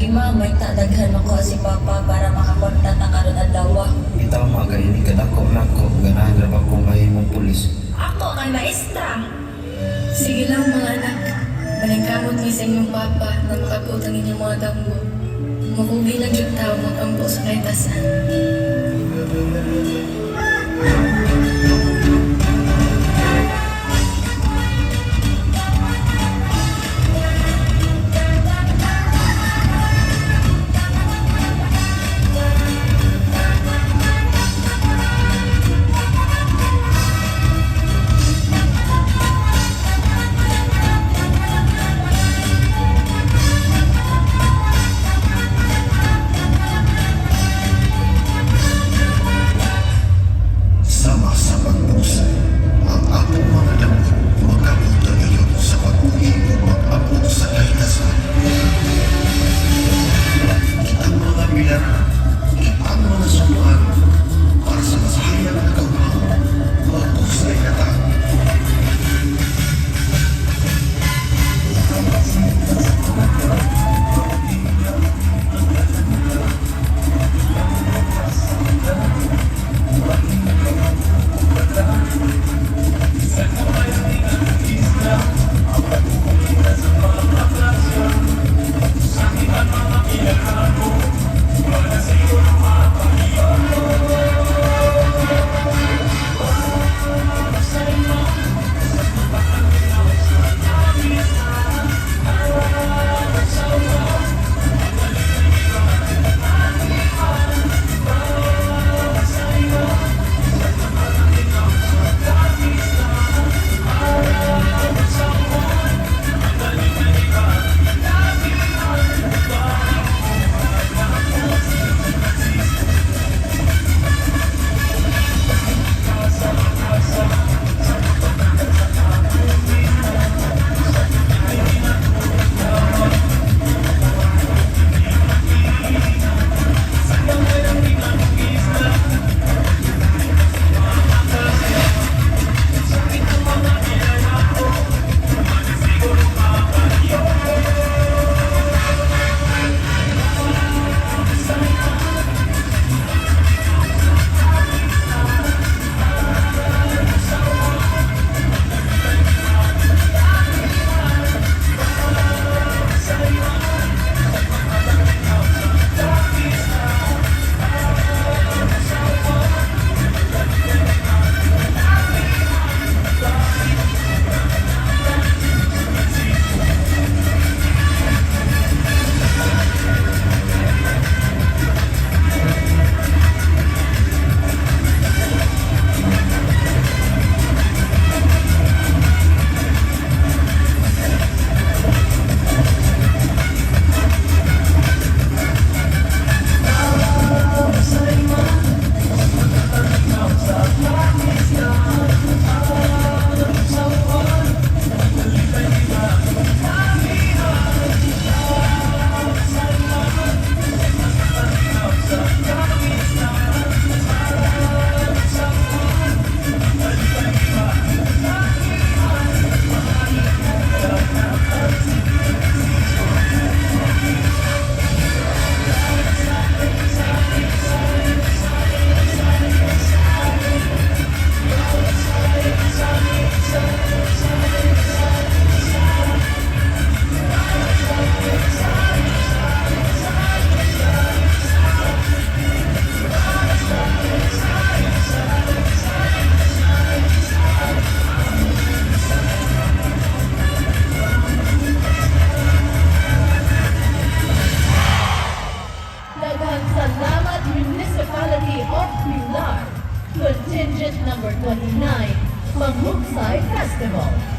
mamay tadaghan ako si Papa para makakontat ang karon adlaw. Itama kay ni kadako nako ganahan ra ba ko mahimong pulis. Ako kay maestra. Sige lang mga anak. Maningkamot ni sa inyong papa na makabuot ang inyong mga damgo. Makugi lang yung tao mag-ampo sa kahitasan. Sama sa pagpusay, ang atong mga damo magkapunta ngayon sa pag-uwi o mag-abot sa kahitasan. Kitang mga bilara, kitang mga sumuhan, para sa masahayang na kaumaw, magpusay na tayo. Salamat Municipality of Pilar, Contingent number 29, Manghusay Festival.